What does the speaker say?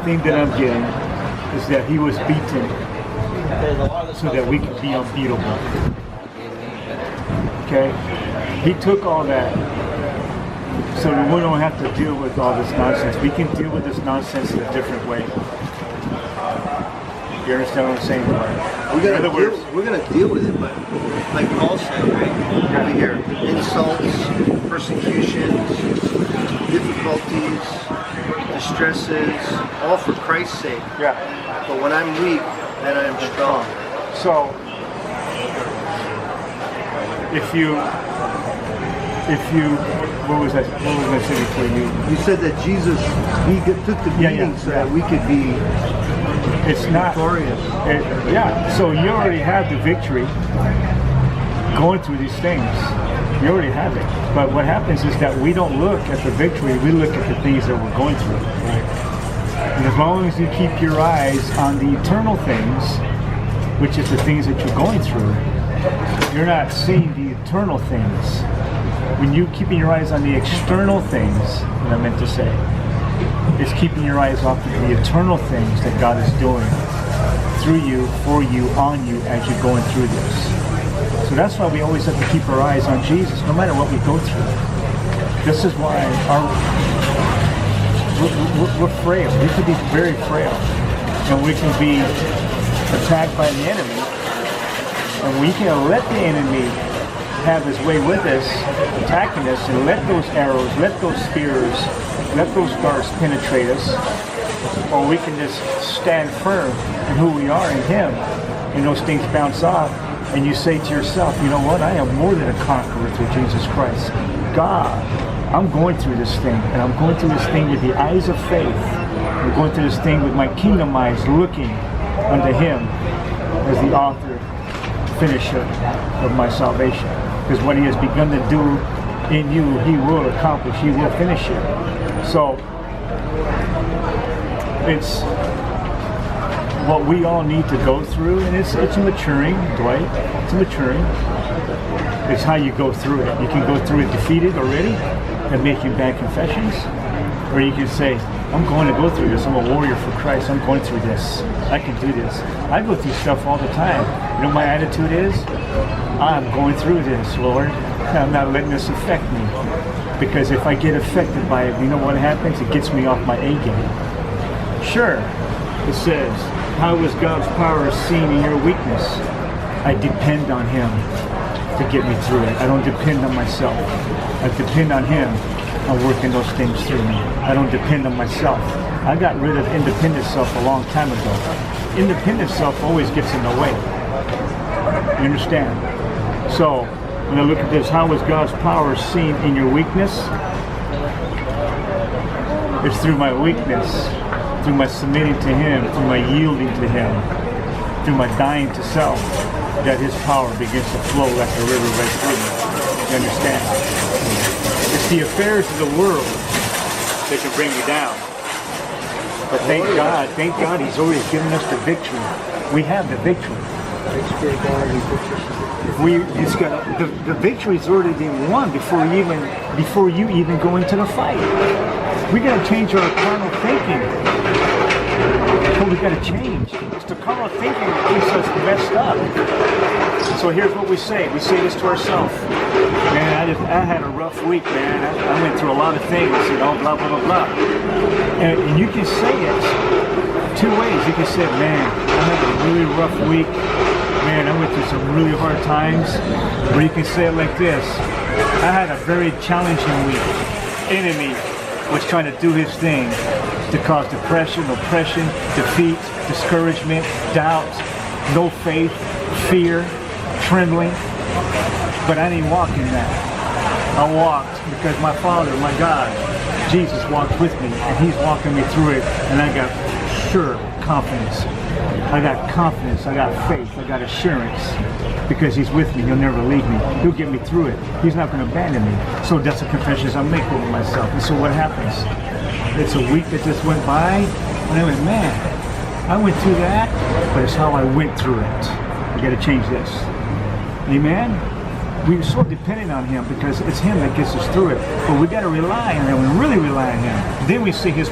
thing that I'm getting is that he was beaten so that we could be unbeatable. Okay? He took all that so that we don't have to deal with all this nonsense. We can deal with this nonsense in a different way. You understand what I'm saying? We're gonna deal with it, but like Paul said, right? Over here, insults, persecutions, difficulties, distresses, all for Christ's sake. Yeah. But when I'm weak, then I am strong. So, if you, what was I saying before you? You said that Jesus, took the beating so that we could be victorious. So you already have the victory going through these things. You already have it. But what happens is that we don't look at the victory, we look at the things that we're going through. And as long as you keep your eyes on the eternal things, which is the things that you're going through, you're not seeing the eternal things. When you keeping your eyes on the external things, what I meant to say, is keeping your eyes off of the eternal things that God is doing through you, for you, on you as you're going through this. So that's why we always have to keep our eyes on Jesus, no matter what we go through. This is why we're frail. We can be very frail, and we can be attacked by the enemy, and we can let the enemy have his way with us, attacking us, and let those arrows, let those spears, let those darts penetrate us, or we can just stand firm in who we are in him, and those things bounce off, and you say to yourself, you know what, I am more than a conqueror through Jesus Christ. God, I'm going through this thing, and I'm going through this thing with the eyes of faith. I'm going through this thing with my kingdom eyes looking unto him as the author, finisher of my salvation. Because what he has begun to do in you, he will accomplish, he will finish it. So, it's what we all need to go through, and it's a maturing, Dwight, it's a maturing. It's how you go through it. You can go through it defeated already and making bad confessions, or you can say, I'm going to go through this, I'm a warrior for Christ, I'm going through this, I can do this. I go through stuff all the time. You know what my attitude is? I'm going through this, Lord. I'm not letting this affect me. Because if I get affected by it, you know what happens? It gets me off my A game. Sure, it says, how is God's power seen in your weakness? I depend on him to get me through it. I don't depend on myself. I depend on him on working those things through me. I don't depend on myself. I got rid of independent self a long time ago. Independent self always gets in the way. You understand? So, when I look at this, how is God's power seen in your weakness? It's through my weakness, through my submitting to him, through my yielding to him, through my dying to self, that his power begins to flow like a river right through me. You understand? It's the affairs of the world that can bring me down. But thank God he's already given us the victory. We have the victory. The victory's already been won before you even go into the fight. We gotta change our carnal thinking. That's what we gotta change. It's the carnal thinking that keeps us messed up. So here's what we say. We say this to ourselves. Man, I had a rough week, man. I went through a lot of things, blah, blah, blah, blah. And you can say it two ways. You can say, man, I had a really rough week. Man, I went through some really hard times. Or you can say it like this. I had a very challenging week. Enemy was trying to do his thing to cause depression, oppression, defeat, discouragement, doubt, no faith, fear, trembling. But I didn't walk in that. I walked because my Father, my God, Jesus walked with me, and he's walking me through it, and I got sure confidence. I got confidence, I got faith, I got assurance, because he's with me, he'll never leave me. He'll get me through it. He's not going to abandon me. So that's the confessions I make over myself. And so what happens? It's a week that just went by, and I went, man, I went through that, but it's how I went through it. I got to change this. Amen? We're so dependent on him because it's him that gets us through it. But we got to rely on him, and really rely on him. Then we see his